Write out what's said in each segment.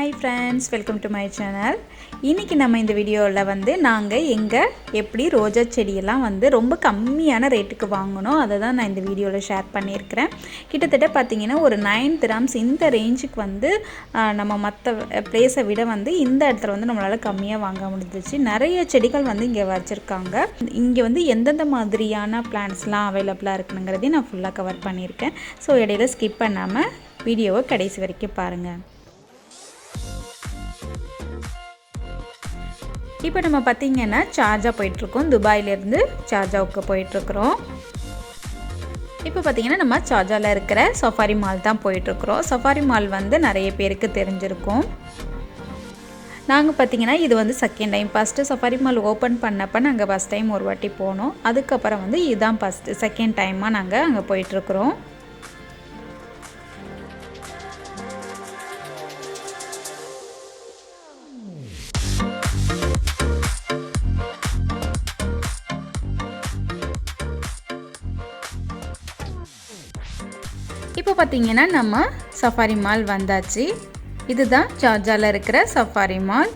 Hi friends, welcome to my channel. இன்னைக்கு நம்ம இந்த வீடியோல நாங்க எங்க எப்படி ரோஜா செடியெல்லாம் ரொம்ப கம்மியான ரேட்டுக்கு வாங்குனோம் அத தான் நான் இந்த வீடியோல ஷேர் பண்ணியிருக்கேன். கிட்டத்தட்ட பாத்தீங்கன்னா ஒரு 9 dirhams இந்த ரேஞ்சுக்கு நம்ம மத்த பிளேஸை விட இந்த இடத்துல நம்மளால கம்மியா வாங்க முடிஞ்சிச்சு. நிறைய செடிகள் இங்க வச்சிருக்காங்க. இங்க எந்தெந்த மாதிரியான பிளான்ட்ஸ்லாம் அவேலபிளா இருக்குங்கறதை நான் ஃபுல்லா கவர் பண்ணியிருக்கேன். சோ இடையில ஸ்கிப் பண்ணாம வீடியோவை கடைசி வரைக்கும் பாருங்க. இப்போ நம்ம பாத்தீங்கன்னா ஷார்ஜா போயிட்டு இருக்கோம். துபாயில இருந்து ஷார்ஜாவுக்கு போயிட்டு இருக்கோம். இப்போ பாத்தீங்கன்னா நம்ம ஷார்ஜால இருக்கிற சஃபாரி மால் தான் போயிட்டு இருக்கோம். சஃபாரி மால் நிறைய பேருக்கு தெரிஞ்சிருக்கும். நாங்க பாத்தீங்கன்னா இது second time. First safari mall open பண்ணப்ப நாங்க ஃபர்ஸ்ட் டைம் ஒரு வாட்டி போனோம். அதுக்கு அப்புறம் இதுதான் ஃபர்ஸ்ட் செகண்ட் டைமா நாங்க அங்க போயிட்டு இருக்கோம். இப்போ பாத்தீங்கன்னா நம்ம சஃபாரி மால் வந்தாச்சு. இதுதான் ஷார்ஜால இருக்கிற சஃபாரி மால்.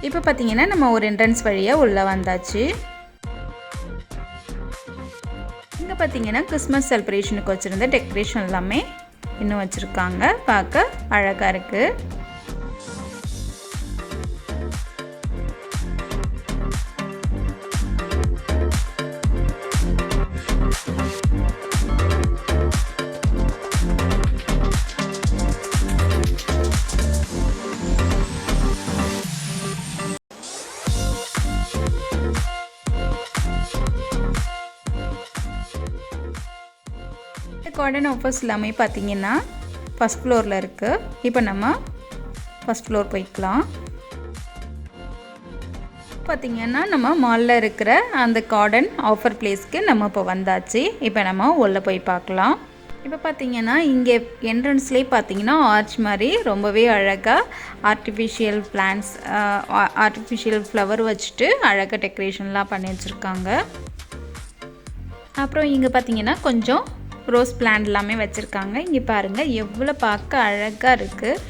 இப்போ பாத்தீங்கன்னா நம்ம ஒரு என்ட்ரன்ஸ் வழியா உள்ள வந்தாச்சு. இங்க பாத்தீங்கன்னா கிறிஸ்மஸ் செலிப்ரேஷனுக்கு வச்சிருந்த டெக்கரேஷன் எல்லாமே இன்னும் வச்சிருக்காங்க. பார்க்க அழகா இருக்கு. கார்டன் ஆஃபர்ஸ் எல்லாமே பார்த்தீங்கன்னா ஃபர்ஸ்ட் ஃப்ளோரில் இருக்குது. இப்போ நம்ம ஃபர்ஸ்ட் ஃப்ளோர் போய்க்கலாம். பார்த்தீங்கன்னா நம்ம மாலில் இருக்கிற அந்த கார்டன் ஆஃபர் பிளேஸ்க்கு நம்ம இப்போ வந்தாச்சு. இப்போ நம்ம உள்ளே போய் பார்க்கலாம். இப்போ பார்த்தீங்கன்னா இங்கே என்ட்ரன்ஸ்லேயே பார்த்தீங்கன்னா ஆர்ச் மாதிரி ரொம்பவே அழகாக ஆர்டிஃபிஷியல் பிளான்ட்ஸ் ஆர்டிஃபிஷியல் ஃப்ளவர் வச்சுட்டு அழகாக டெக்கரேஷன்லாம் பண்ணி வச்சுருக்காங்க. அப்புறம் இங்கே பார்த்தீங்கன்னா கொஞ்சம் ரோஸ் பிளான்ட் எல்லாமே வச்சுருக்காங்க. இங்கே பாருங்கள் எவ்வளோ பார்க்க அழகாக இருக்குது.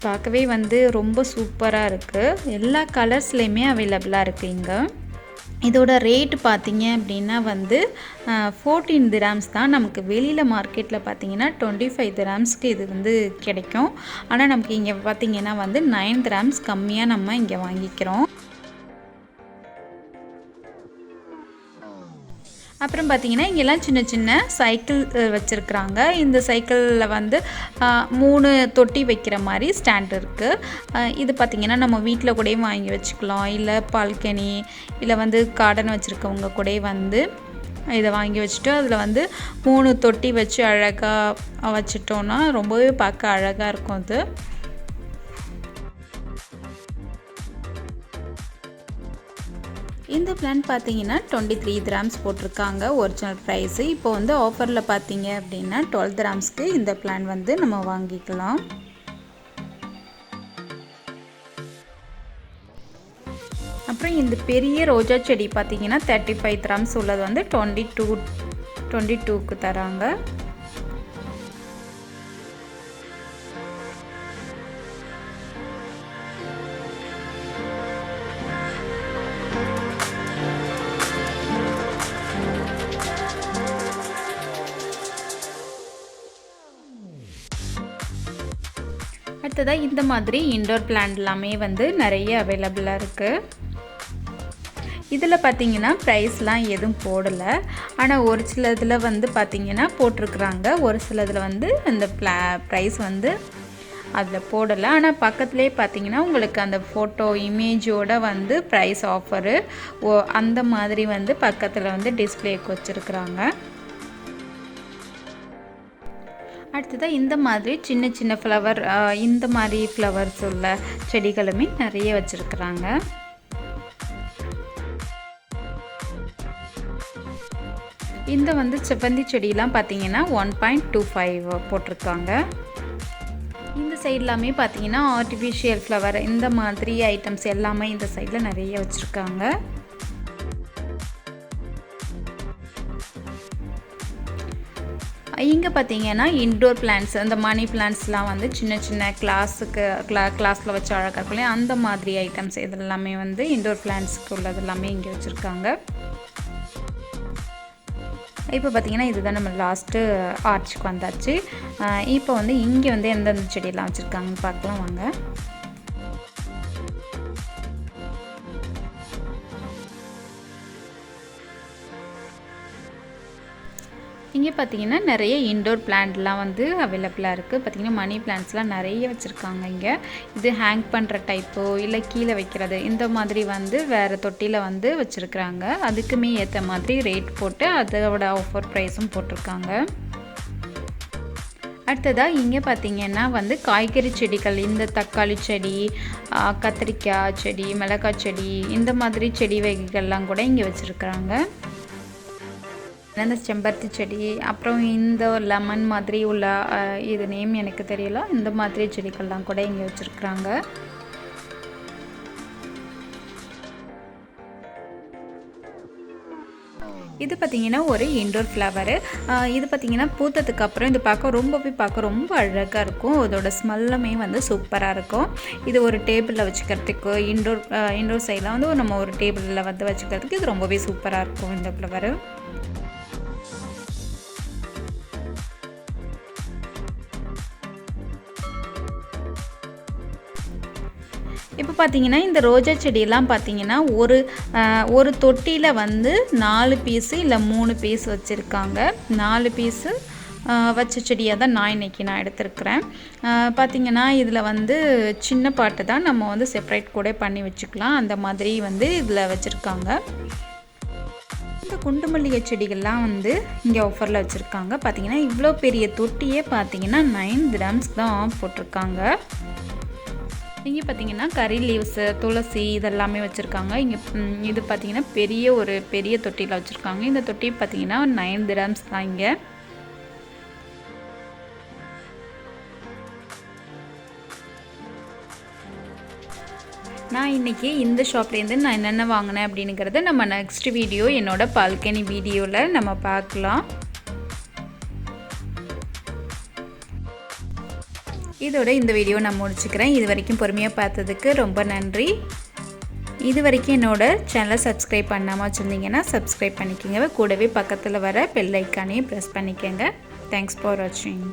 பார்க்கவே ரொம்ப சூப்பராக இருக்குது. எல்லா கலர்ஸ்லேயுமே அவைலபிளாக இருக்குது. இங்கே இதோட ரேட்டு பார்த்தீங்க அப்படின்னா 14 dirhams தான். நமக்கு வெளியில் மார்க்கெட்டில் பார்த்தீங்கன்னா 25 dirhamsக்கு இது கிடைக்கும். ஆனால் நமக்கு இங்கே பார்த்தீங்கன்னா 9 dirhams கம்மியாக நம்ம இங்கே வாங்கிக்கிறோம். அப்புறம் பார்த்தீங்கன்னா இங்கெல்லாம் சின்ன சின்ன சைக்கிள் வச்சுருக்குறாங்க. இந்த சைக்கிளில் 3 தொட்டி வைக்கிற மாதிரி ஸ்டாண்ட் இருக்குது. இது பார்த்திங்கன்னா நம்ம வீட்டில் கூட வாங்கி வச்சுக்கலாம். இல்லை பால்கனி இல்லை கார்டன் வச்சுருக்கவங்க கூட இதை வாங்கி வச்சுட்டு அதில் 3 தொட்டி வச்சு அழகாக வச்சுட்டோன்னா ரொம்பவே பார்க்க அழகாக இருக்கும். அது இந்த பிளான் பார்த்தீங்கன்னா 23 dirhams போட்டிருக்காங்க ஒரிஜினல் ப்ரைஸு. இப்போ ஆஃபரில் பார்த்தீங்க அப்படின்னா 12 dirhamsக்கு இந்த பிளான் நம்ம வாங்கிக்கலாம். அப்புறம் இந்த பெரிய ரோஜா செடி பார்த்தீங்கன்னா 35 dirhams உள்ளது 22க்கு தராங்க. அடுத்ததாக இந்த மாதிரி இன்டோர் பிளான்ட் எல்லாமே நிறைய அவைலபிளாக இருக்குது. இதில் பார்த்தீங்கன்னா ப்ரைஸ்லாம் எதுவும் போடலை. ஆனால் ஒரு சில இதில் பார்த்தீங்கன்னா போட்டிருக்குறாங்க. ஒரு சில இதில் இந்த ப்ரைஸ் அதில் போடலை. ஆனால் பக்கத்துலேயே பார்த்தீங்கன்னா உங்களுக்கு அந்த ஃபோட்டோ இமேஜோட ப்ரைஸ் ஆஃபரு அந்த மாதிரி பக்கத்தில் டிஸ்பிளேக்கு வச்சுருக்குறாங்க. அடுத்ததாக இந்த மாதிரி சின்ன சின்ன ஃப்ளவர் இந்த மாதிரி ஃப்ளவர்ஸ் உள்ள செடிகளுமே நிறைய வச்சுருக்குறாங்க. இந்த வந்து செவ்வந்தி செடியெலாம் பார்த்தீங்கன்னா 1.25 போட்டிருக்காங்க. இந்த சைட்லாமே பார்த்தீங்கன்னா ஆர்டிஃபிஷியல் ஃப்ளவர் இந்த மாதிரி ஐட்டம்ஸ் எல்லாமே இந்த சைடில் நிறைய வச்சுருக்காங்க. இங்கே பார்த்தீங்கன்னா இன்டோர் பிளான்ட்ஸ் அந்த மணி பிளான்ட்ஸ்லாம் வந்து சின்ன சின்ன கிளாஸில் வச்சு அழகாக இருக்குல்லையே அந்த மாதிரி ஐட்டம்ஸ் இதெல்லாமே வந்து இன்டோர் பிளான்ட்ஸ்க்கு உள்ளது எல்லாமே இங்கே வச்சுருக்காங்க. இப்போ பார்த்தீங்கன்னா இதுதான் நம்ம லாஸ்ட்டு ஆர்ச்சுக்கு வந்தாச்சு. இப்போ வந்து இங்கே வந்து எந்தெந்த செடியெல்லாம் வச்சுருக்காங்கன்னு பார்க்கலாம் வாங்க. இங்கே பார்த்தீங்கன்னா நிறைய இன்டோர் பிளான்ட்லாம் வந்து அவைலபிளாக இருக்குது. பார்த்தீங்கன்னா மணி பிளான்ட்ஸ்லாம் நிறைய வச்சுருக்காங்க. இங்கே இது ஹேங் பண்ணுற டைப்போ இல்லை கீழே வைக்கிறது இந்த மாதிரி வந்து வேறு தொட்டியில் வந்து வச்சுருக்குறாங்க. அதுக்குமே ஏற்ற மாதிரி ரேட் போட்டு அதோட ஆஃபர் ப்ரைஸும் போட்டிருக்காங்க. அடுத்ததாக இங்கே பார்த்தீங்கன்னா வந்து காய்கறி செடிகள் இந்த தக்காளி செடி, கத்திரிக்காய் செடி, மிளகாய் செடி இந்த மாதிரி செடி வகைகள்லாம் கூட இங்கே வச்சுருக்குறாங்க. இந்த செம்பருத்தி செடி அப்புறம் இந்த லெமன் மாதிரி உள்ள இது நேம் எனக்கு தெரியல இந்த மாதிரி செடிகள்லாம் கூட இங்கே வச்சுருக்குறாங்க. இது பார்த்திங்கன்னா ஒரு இன்டோர் ஃப்ளவரு. இது பார்த்திங்கன்னா பூத்ததுக்கு அப்புறம் இது பார்க்க ரொம்ப அழகாக இருக்கும். அதோட ஸ்மெல்லுமே வந்து சூப்பராக இருக்கும். இது ஒரு டேபிளில் வச்சுக்கிறதுக்கு இன்டோர் சைடில் வந்து நம்ம ஒரு டேபிளில் வந்து வச்சுக்கிறதுக்கு இது ரொம்பவே சூப்பராக இருக்கும் இந்த ஃப்ளவரு. இப்போ பார்த்தீங்கன்னா இந்த ரோஜா செடியெல்லாம் பார்த்தீங்கன்னா ஒரு தொட்டியில் வந்து 4 பீஸு இல்லை 3 பீஸ் வச்சுருக்காங்க. 4 பீஸு வச்ச செடியாக தான் நான் எடுத்துருக்கிறேன். பார்த்திங்கன்னா இதில் வந்து சின்ன பாட்டு தான் நம்ம வந்து செப்பரேட் கூட பண்ணி வச்சுக்கலாம். அந்த மாதிரி வந்து இதில் வச்சுருக்காங்க. இந்த குண்டு மல்லிகை செடிகள்லாம் வந்து இங்கே ஆஃபரில் வச்சுருக்காங்க. பார்த்திங்கன்னா இவ்வளோ பெரிய தொட்டியே பார்த்திங்கன்னா 9 dirhams தான் போட்டிருக்காங்க. இங்கே பார்த்தீங்கன்னா கறி லீவ்ஸு, துளசி இதெல்லாமே வச்சுருக்காங்க. இங்கே இது பார்த்திங்கன்னா பெரிய தொட்டியில் வச்சுருக்காங்க. இந்த தொட்டி பார்த்திங்கன்னா 9 dirhams தான் இங்கே. நான் இன்றைக்கி இந்த ஷாப்லேருந்து நான் என்னென்ன வாங்கினேன் அப்படிங்கிறத நம்ம நெக்ஸ்ட் வீடியோ என்னோடய பால்கனி வீடியோவில் நம்ம பார்க்கலாம். இதோட இந்த வீடியோ நான் முடிச்சுக்கிறேன். இது வரைக்கும் பொறுமையாக பார்த்ததுக்கு ரொம்ப நன்றி. இது வரைக்கும் என்னோட சேனலை சப்ஸ்கிரைப் பண்ணாமல் வச்சுருந்தீங்கன்னா சப்ஸ்கிரைப் பண்ணிக்கோங்க. கூடவே பக்கத்தில் வர பெல் ஐக்கானையும் ப்ரெஸ் பண்ணிக்கோங்க. தேங்க்ஸ் ஃபார் வாட்சிங்.